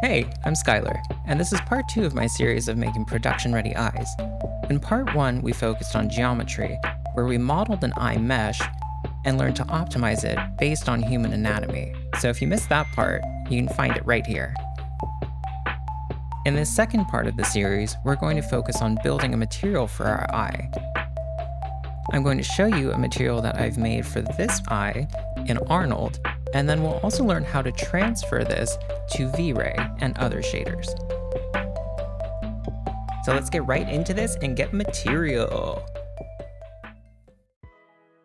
Hey, I'm Skylar, and this is part 2 of my series of making production-ready eyes. In part 1, we focused on geometry, where we modeled an eye mesh and learned to optimize it based on human anatomy. So if you missed that part, you can find it right here. In this second part of the series, we're going to focus on building a material for our eye. I'm going to show you a material that I've made for this eye in Arnold, and then we'll also learn how to transfer this to V-Ray and other shaders. So let's get right into this and get material.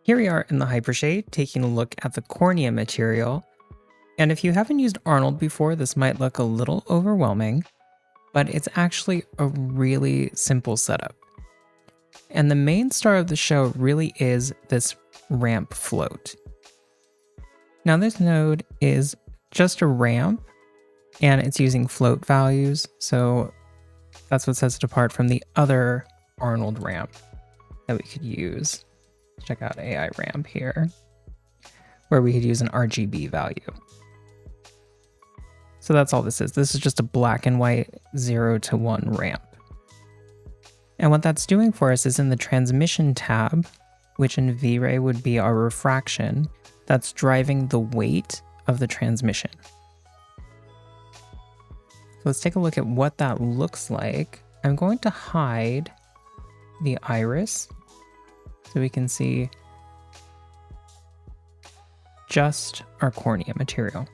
Here we are in the hypershade, taking a look at the Cornea material. And if you haven't used Arnold before, this might look a little overwhelming, but it's actually a really simple setup. And the main star of the show really is this ramp float. Now this node is just a ramp, and it's using float values, so that's what sets it apart from the other Arnold ramp that we could use. Check out AI ramp here, where we could use an RGB value. So that's all this is. This is just a black and white 0 to 1 ramp. And what that's doing for us is in the transmission tab, which in V-Ray would be our refraction, that's driving the weight of the transmission. So let's take a look at what that looks like. I'm going to hide the iris so we can see just our cornea material.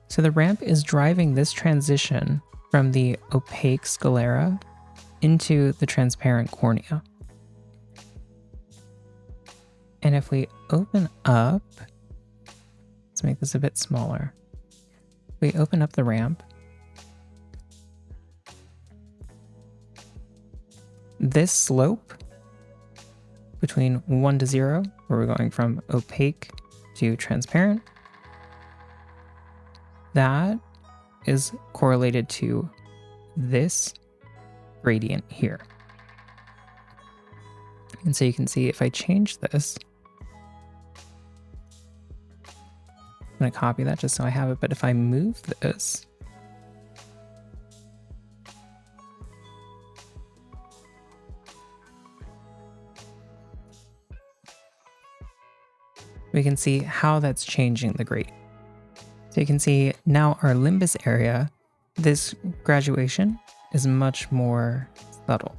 So the ramp is driving this transition from the opaque sclera into the transparent cornea. And if we open up, let's make this a bit smaller. We open up the ramp. This slope between 1 to 0, where we're going from opaque to transparent, that is correlated to this gradient here. And so you can see if I change this, I'm going to copy that just so I have it, but if I move this, we can see how that's changing the gradient. So you can see now our limbus area, this graduation is much more subtle.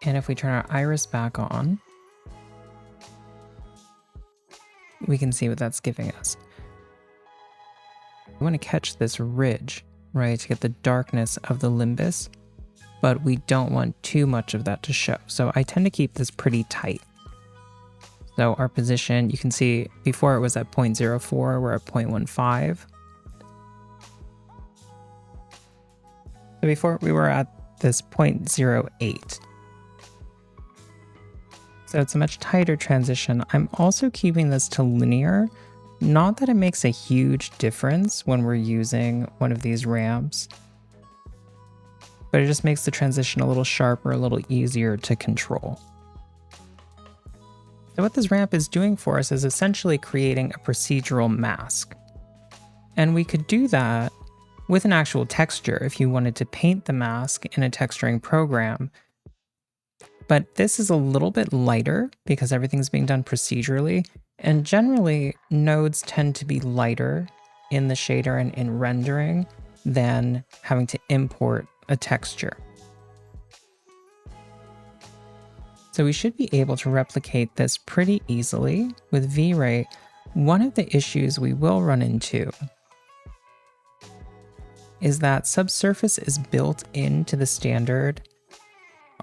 And if we turn our iris back on, we can see what that's giving us. We want to catch this ridge, right, to get the darkness of the limbus, but we don't want too much of that to show. So I tend to keep this pretty tight. So our position, you can see before it was at 0.04, we're at 0.15. So before we were at this 0.08. So it's a much tighter transition. I'm also keeping this to linear. Not that it makes a huge difference when we're using one of these ramps, but it just makes the transition a little sharper, a little easier to control. So what this ramp is doing for us is essentially creating a procedural mask. And we could do that with an actual texture if you wanted to paint the mask in a texturing program. But this is a little bit lighter because everything's being done procedurally. And generally, nodes tend to be lighter in the shader and in rendering than having to import a texture. So we should be able to replicate this pretty easily with V-Ray. One of the issues we will run into is that subsurface is built into the standard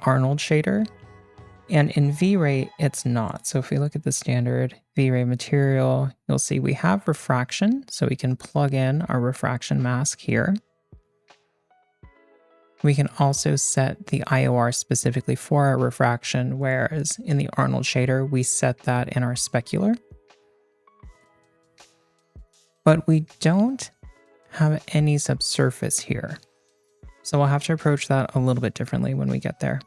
Arnold shader, and in V-Ray it's not. So if we look at the standard V-Ray material, you'll see we have refraction, so we can plug in our refraction mask here. We can also set the IOR specifically for our refraction, whereas in the Arnold shader, we set that in our specular. But we don't have any subsurface here. So we'll have to approach that a little bit differently when we get there.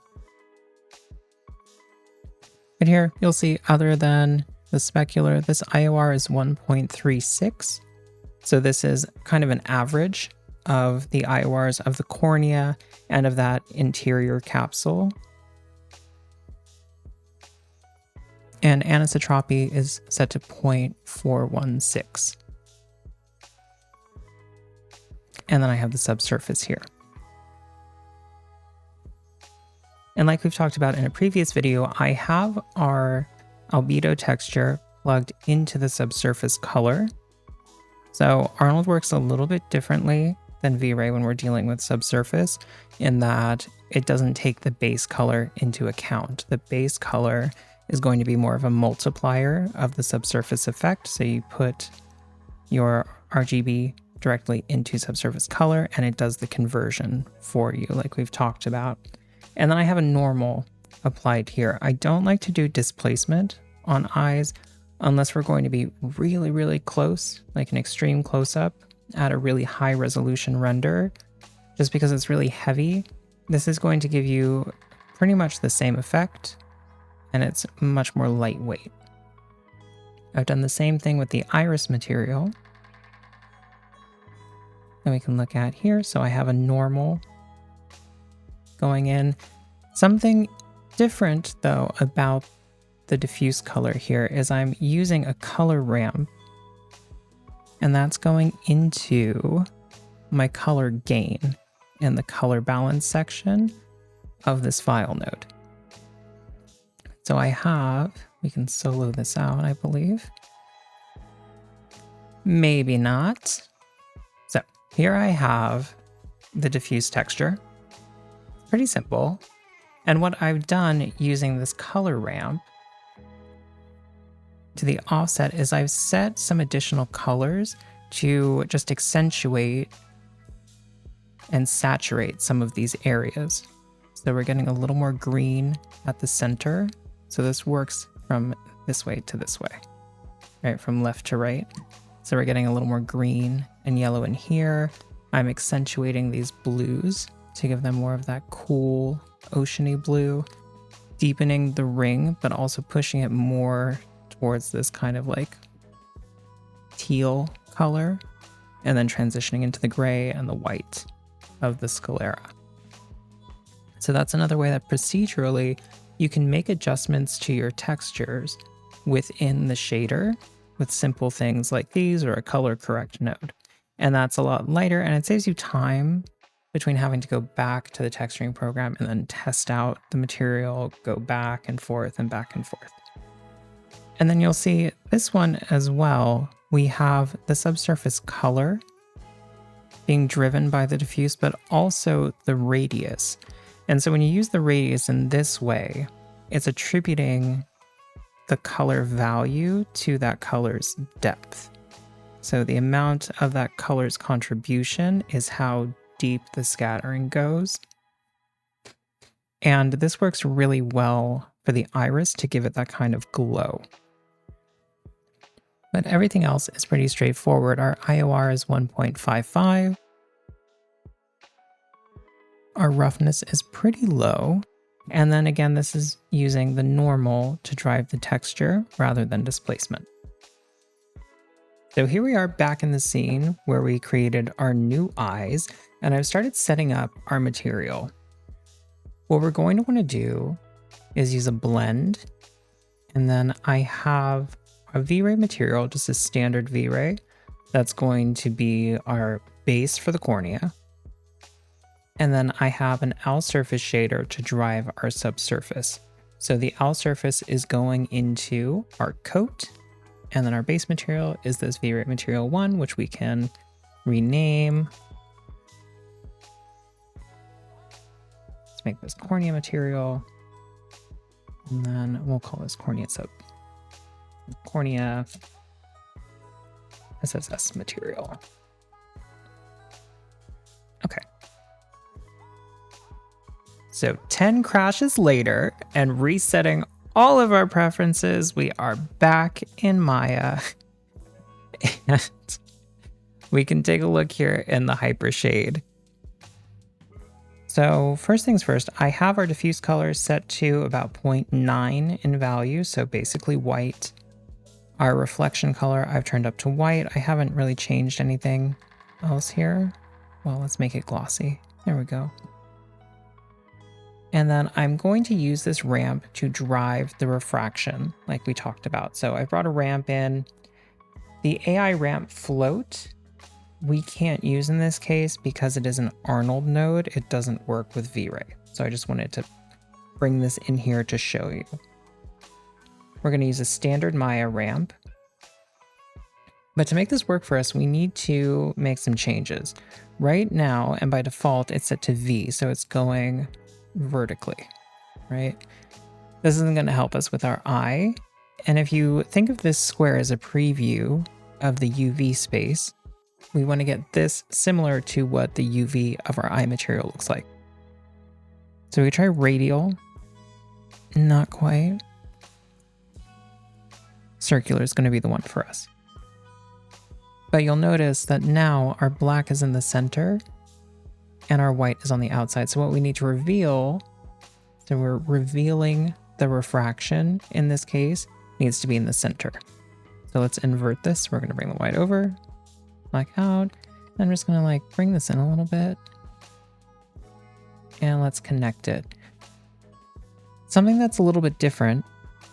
But here, you'll see other than the specular. This IOR is 1.36. So this is kind of an average of the IORs of the cornea and of that interior capsule. And anisotropy is set to 0.416. And then I have the subsurface here. And like we've talked about in a previous video, I have our albedo texture plugged into the subsurface color. So Arnold works a little bit differently than V-Ray when we're dealing with subsurface, in that it doesn't take the base color into account. The base color is going to be more of a multiplier of the subsurface effect. So you put your RGB directly into subsurface color and it does the conversion for you, like we've talked about. And then I have a normal applied here. I don't like to do displacement on eyes unless we're going to be really, really close, like an extreme close-up at a really high resolution render, just because it's really heavy. This is going to give you pretty much the same effect, and it's much more lightweight. I've done the same thing with the iris material. And we can look at here. So I have a normal going in. Something different though about the diffuse color here is I'm using a color ramp, and that's going into my color gain in the color balance section of this file node. So I have, we can solo this out, I believe. Maybe not. So here I have the diffuse texture. Pretty simple. And what I've done using this color ramp to the offset is I've set some additional colors to just accentuate and saturate some of these areas. So we're getting a little more green at the center. So this works from this way to this way, right? From left to right. So we're getting a little more green and yellow in here. I'm accentuating these blues to give them more of that cool oceany blue, deepening the ring, but also pushing it more towards this kind of like teal color, and then transitioning into the gray and the white of the sclera. So that's another way that procedurally you can make adjustments to your textures within the shader with simple things like these or a color correct node. And that's a lot lighter, and it saves you time between having to go back to the texturing program and then test out the material, go back and forth and back and forth. And then you'll see this one as well. We have the subsurface color being driven by the diffuse, but also the radius. And so when you use the radius in this way, it's attributing the color value to that color's depth. So the amount of that color's contribution is how deep the scattering goes. And this works really well for the iris to give it that kind of glow. But everything else is pretty straightforward. Our IOR is 1.55. Our roughness is pretty low. And then again, this is using the normal to drive the texture rather than displacement. So here we are back in the scene where we created our new eyes, and I've started setting up our material. What we're going to want to do is use a blend, and then I have a V-Ray material, just a standard V-Ray. That's going to be our base for the cornea. And then I have an Al surface shader to drive our subsurface. So the Al surface is going into our coat, and then our base material is this V-Ray material 1, which we can rename. Let's make this cornea material, and then we'll call this cornea SSS material. Okay. So 10 crashes later and resetting all of our preferences, we are back in Maya. And we can take a look here in the hypershade. So first things first, I have our diffuse color set to about 0.9 in value, so basically white. Our reflection color I've turned up to white. I haven't really changed anything else here. Well, let's make it glossy. There we go. And then I'm going to use this ramp to drive the refraction like we talked about. So I brought a ramp in. The AI ramp float we can't use in this case because it is an Arnold node. It doesn't work with V-Ray. So I just wanted to bring this in here to show you. We're going to use a standard Maya ramp. But to make this work for us, we need to make some changes. Right now, and by default, it's set to V, so it's going vertically, right? This isn't going to help us with our eye. And if you think of this square as a preview of the UV space, we want to get this similar to what the UV of our eye material looks like. So we try radial. Not quite. Circular is going to be the one for us. But you'll notice that now our black is in the center and our white is on the outside. So what we need to reveal, so we're revealing the refraction in this case, needs to be in the center. So let's invert this. We're going to bring the white over, black out. I'm just going to like bring this in a little bit. And let's connect it. Something that's a little bit different,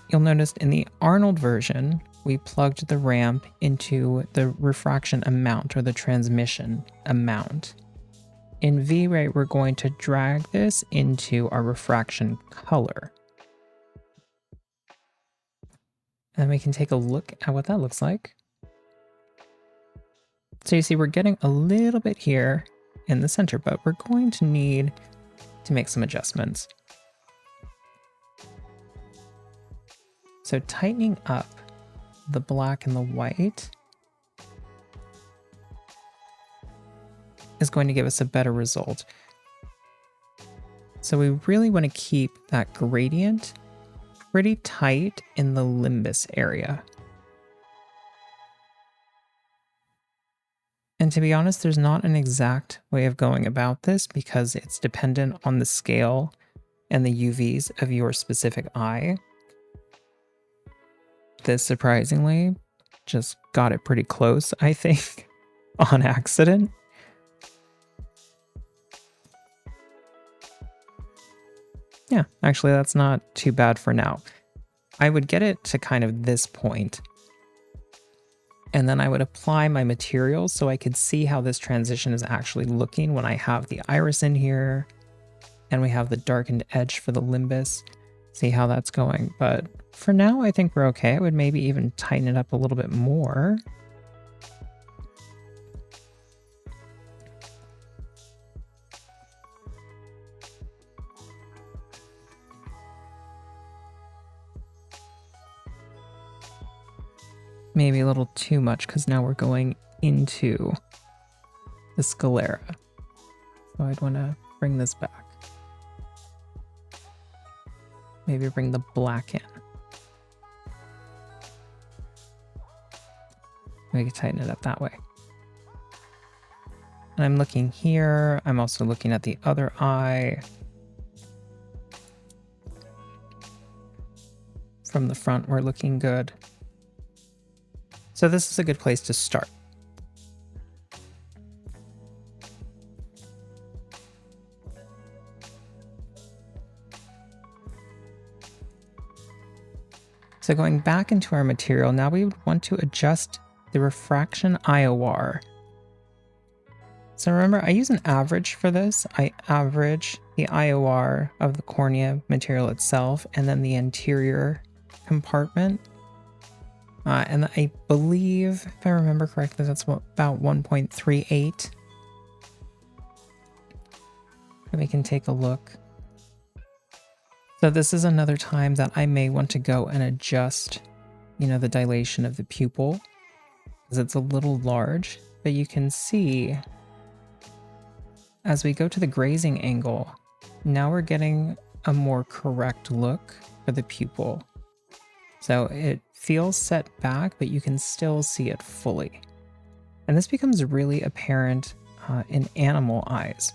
you'll notice in the Arnold version, we plugged the ramp into the refraction amount or the transmission amount. In V-Ray, we're going to drag this into our refraction color. And we can take a look at what that looks like. So you see, we're getting a little bit here in the center, but we're going to need to make some adjustments. So tightening up the black and the white is going to give us a better result. So we really want to keep that gradient pretty tight in the limbus area. And to be honest, there's not an exact way of going about this because it's dependent on the scale and the UVs of your specific eye. This surprisingly just got it pretty close, I think, on accident. Yeah, actually that's not too bad for now. I would get it to kind of this point, and then I would apply my materials so I could see how this transition is actually looking when I have the iris in here and we have the darkened edge for the limbus. See how that's going. But for now, I think we're okay. I would maybe even tighten it up a little bit more. Maybe a little too much because now we're going into the sclera. So I'd want to bring this back. Maybe bring the black in. We can tighten it up that way. And I'm looking here. I'm also looking at the other eye. From the front, we're looking good. So this is a good place to start. So going back into our material, now we would want to adjust the refraction IOR. So remember, I use an average for this. I average the IOR of the cornea material itself and then the anterior compartment. And I believe, if I remember correctly, that's about 1.38. And we can take a look. So this is another time that I may want to go and adjust, the dilation of the pupil, because it's a little large, but you can see as we go to the grazing angle, now we're getting a more correct look for the pupil. So it feels set back, but you can still see it fully. And this becomes really apparent in animal eyes,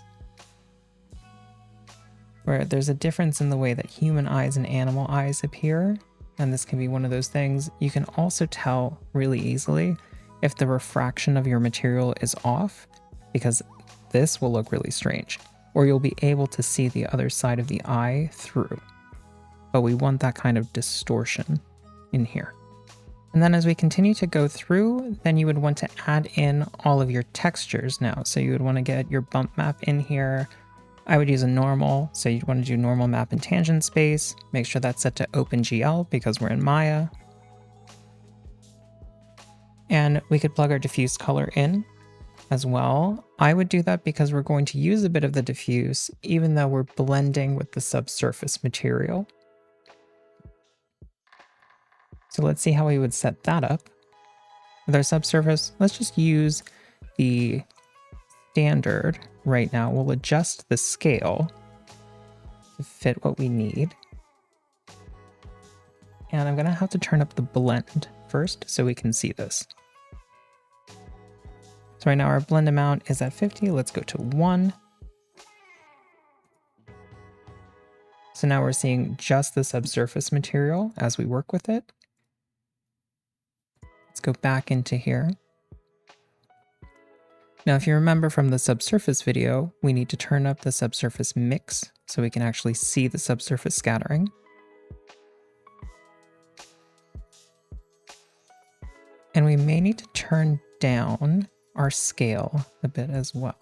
where there's a difference in the way that human eyes and animal eyes appear. and this can be one of those things. You can also tell really easily if the refraction of your material is off, because this will look really strange, or you'll be able to see the other side of the eye through. But we want that kind of distortion in here. And then as we continue to go through, then you would want to add in all of your textures now. So you would want to get your bump map in here. I would use a normal, so you'd want to do normal map and tangent space. Make sure that's set to OpenGL because we're in Maya. And we could plug our diffuse color in as well. I would do that because we're going to use a bit of the diffuse, even though we're blending with the subsurface material. So let's see how we would set that up. With our subsurface, let's just use the standard right now. We'll adjust the scale to fit what we need. And I'm gonna have to turn up the blend first so we can see this. So right now our blend amount is at 50. Let's go to 1. So now we're seeing just the subsurface material as we work with it. Let's go back into here. Now, if you remember from the subsurface video, we need to turn up the subsurface mix so we can actually see the subsurface scattering. And we may need to turn down our scale a bit as well.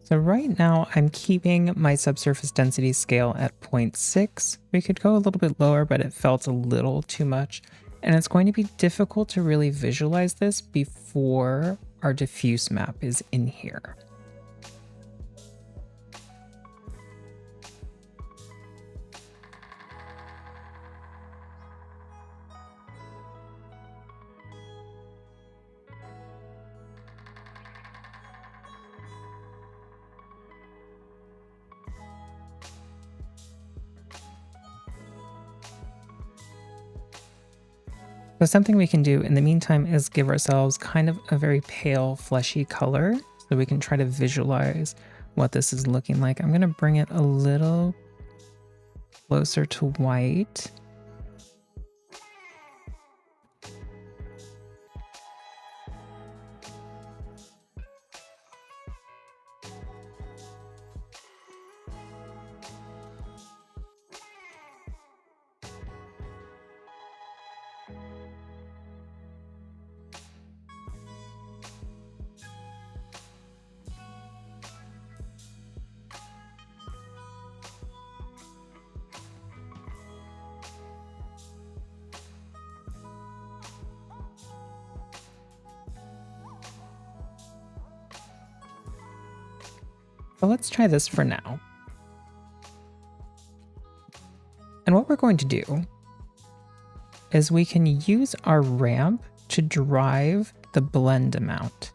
So right now I'm keeping my subsurface density scale at 0.6. We could go a little bit lower, but it felt a little too much. And it's going to be difficult to really visualize this before our diffuse map is in here. So something we can do in the meantime is give ourselves kind of a very pale, fleshy color so we can try to visualize what this is looking like. I'm going to bring it a little closer to white. So let's try this for now. And what we're going to do is we can use our ramp to drive the blend amount.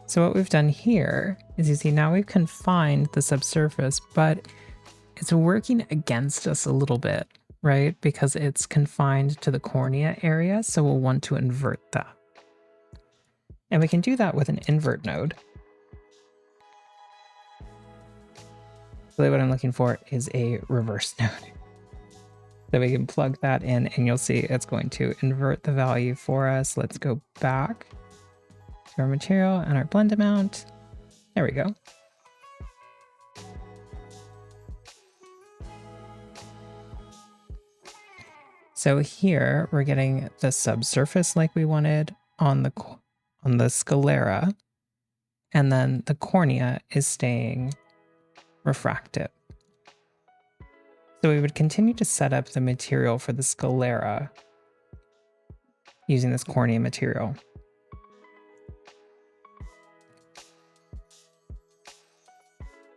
So what we've done here is, you see, now we've confined the subsurface, but it's working against us a little bit, right? Because it's confined to the cornea area, so we'll want to invert that. And we can do that with an invert node. Really what I'm looking for is a reverse node. So we can plug that in and you'll see it's going to invert the value for us. Let's go back to our material and our blend amount. There we go. So here we're getting the subsurface like we wanted on the sclera, and then the cornea is staying refractive. So we would continue to set up the material for the sclera using this cornea material.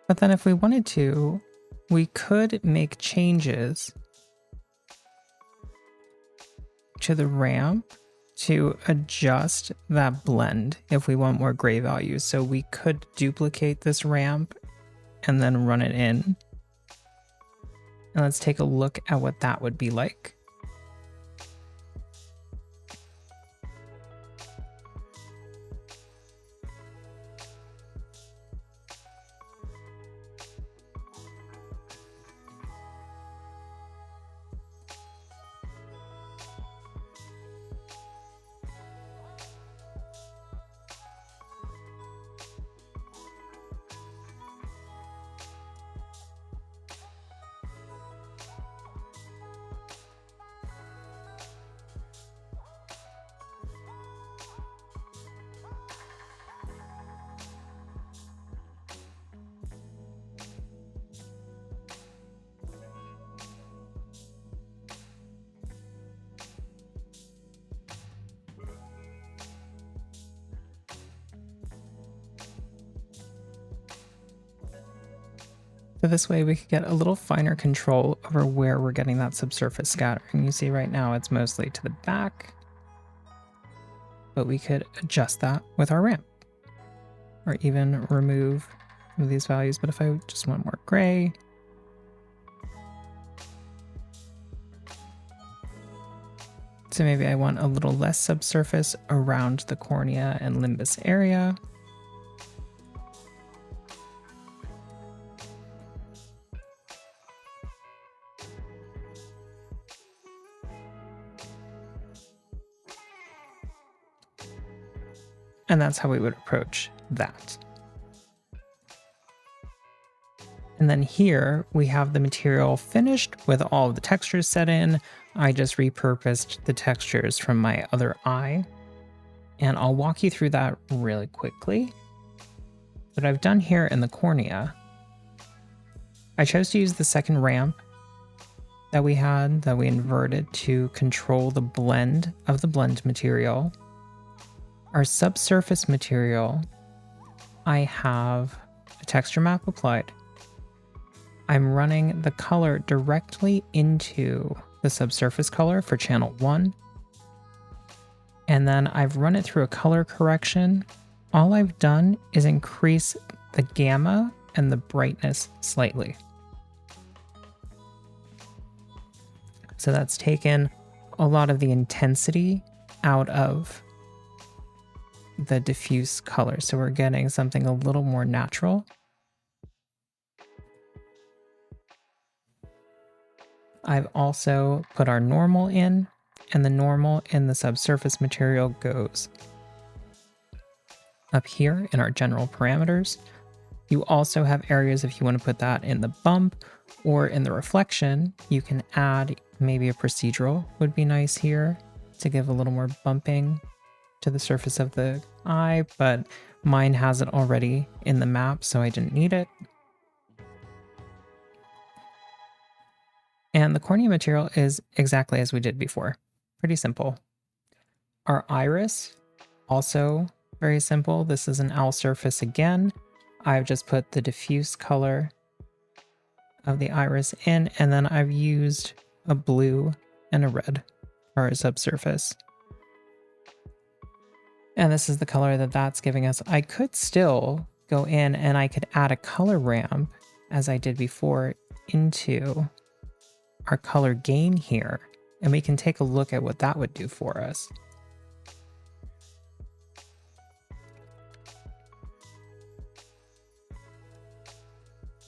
But then if we wanted to, we could make changes to the ramp to adjust that blend if we want more gray values. So we could duplicate this ramp and then run it in. And let's take a look at what that would be like. So this way we could get a little finer control over where we're getting that subsurface scattering. You see right now it's mostly to the back, but we could adjust that with our ramp or even remove some of these values. But if I just want more gray, so maybe I want a little less subsurface around the cornea and limbus area. And that's how we would approach that. And then here we have the material finished with all of the textures set in. I just repurposed the textures from my other eye. And I'll walk you through that really quickly. What I've done here in the cornea, I chose to use the second ramp that we inverted to control the blend of the blend material. Our subsurface material, I have a texture map applied. I'm running the color directly into the subsurface color for channel 1. And then I've run it through a color correction. All I've done is increase the gamma and the brightness slightly. So that's taken a lot of the intensity out of the diffuse color. So we're getting something a little more natural. I've also put our normal in, and the normal in the subsurface material goes up here in our general parameters. You also have areas if you want to put that in the bump or in the reflection, you can add maybe a procedural would be nice here to give a little more bumping to the surface of the eye, but mine has it already in the map, so I didn't need it. And the cornea material is exactly as we did before. Pretty simple. Our iris, also very simple. This is an owl surface again. I've just put the diffuse color of the iris in, and then I've used a blue and a red for our subsurface. And this is the color that that's giving us. I could still go in and I could add a color ramp, as I did before, into our color gain here, and we can take a look at what that would do for us.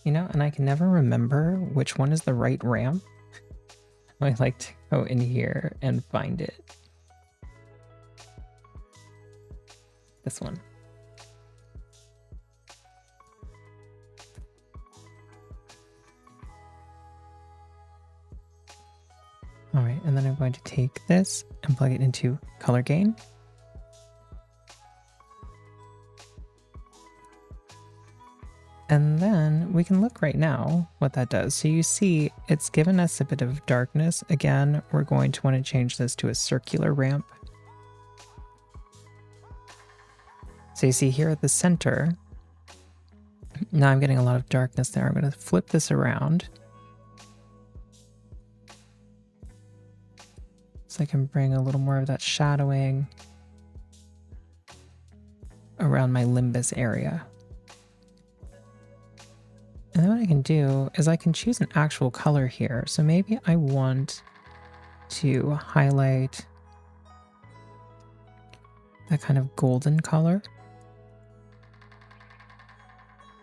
You know, and I can never remember which one is the right ramp. I like to go in here and find it. This one. All right, and then I'm going to take this and plug it into color gain. And then we can look right now what that does. So you see it's given us a bit of darkness. Again, we're going to want to change this to a circular ramp. So you see here at the center, now I'm getting a lot of darkness there. I'm going to flip this around so I can bring a little more of that shadowing around my limbus area. And then what I can do is I can choose an actual color here. So maybe I want to highlight that kind of golden color.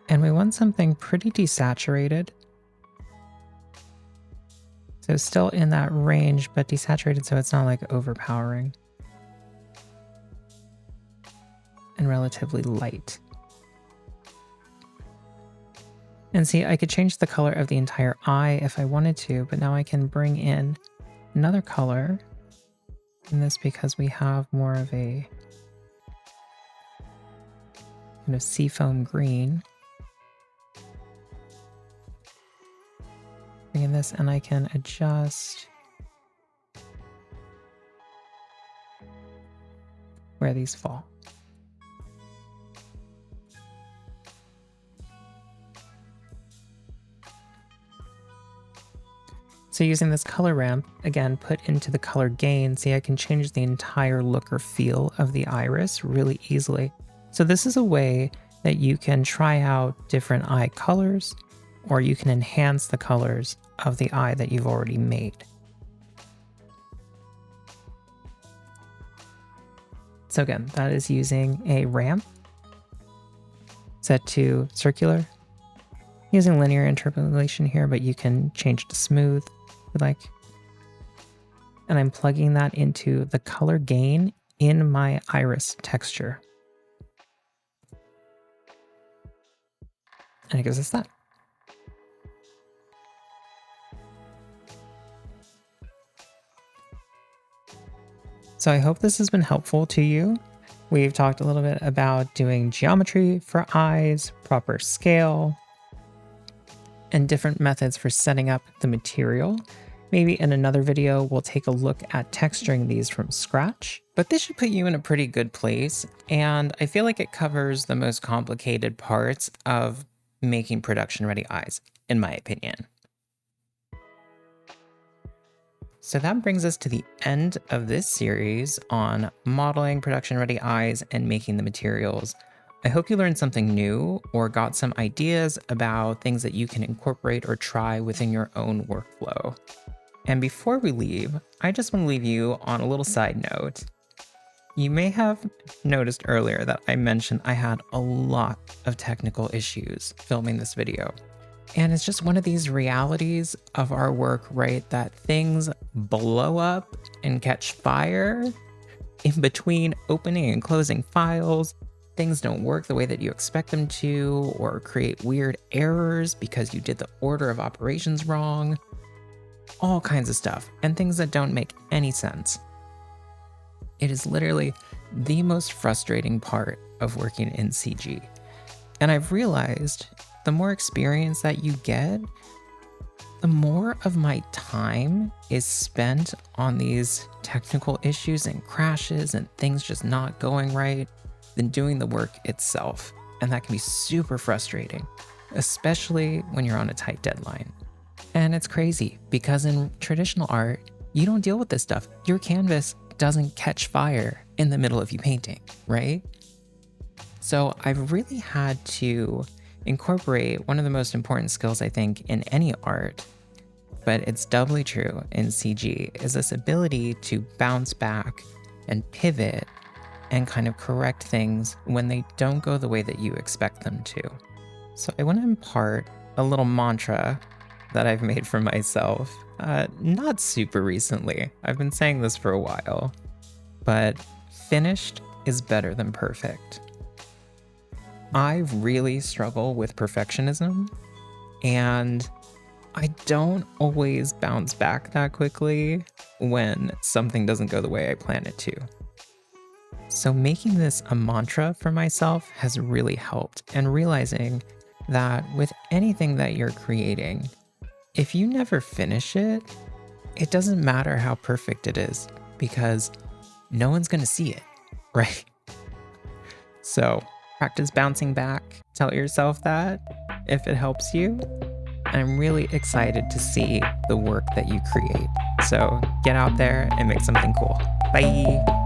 And we want something pretty desaturated. So still in that range, but desaturated so it's not like overpowering. And relatively light. And see, I could change the color of the entire eye if I wanted to, but now I can bring in another color. And this because we have more of a kind of seafoam green. Bring in this and I can adjust where these fall. So using this color ramp, again, put into the color gain, see I can change the entire look or feel of the iris really easily. So this is a way that you can try out different eye colors, or you can enhance the colors of the eye that you've already made. So again, that is using a ramp set to circular. Using linear interpolation here, but you can change to smooth if you like. And I'm plugging that into the color gain in my iris texture. And it gives us that. So I hope this has been helpful to you. We've talked a little bit about doing geometry for eyes, proper scale, and different methods for setting up the material. Maybe in another video, we'll take a look at texturing these from scratch, but this should put you in a pretty good place. And I feel like it covers the most complicated parts of making production ready eyes, in my opinion. So that brings us to the end of this series on modeling production ready eyes and making the materials. I hope you learned something new or got some ideas about things that you can incorporate or try within your own workflow. And before we leave, I just want to leave you on a little side note. You may have noticed earlier that I mentioned I had a lot of technical issues filming this video. And it's just one of these realities of our work, right? That things blow up and catch fire in between opening and closing files. Things don't work the way that you expect them to, or create weird errors because you did the order of operations wrong. All kinds of stuff, and things that don't make any sense. It is literally the most frustrating part of working in CG. And I've realized the more experience that you get, the more of my time is spent on these technical issues and crashes and things just not going right than doing the work itself. And that can be super frustrating, especially when you're on a tight deadline. And it's crazy because in traditional art, you don't deal with this stuff. Your canvas doesn't catch fire in the middle of you painting, right? So I've really had to incorporate one of the most important skills, I think, in any art, but it's doubly true in CG, is this ability to bounce back and pivot and kind of correct things when they don't go the way that you expect them to. So I want to impart a little mantra that I've made for myself, not super recently. I've been saying this for a while, but finished is better than perfect. I really struggle with perfectionism, and I don't always bounce back that quickly when something doesn't go the way I plan it to. So making this a mantra for myself has really helped, and realizing that with anything that you're creating, if you never finish it, it doesn't matter how perfect it is because no one's gonna see it, right? So practice bouncing back, tell yourself that if it helps you. I'm really excited to see the work that you create. So get out there and make something cool. Bye.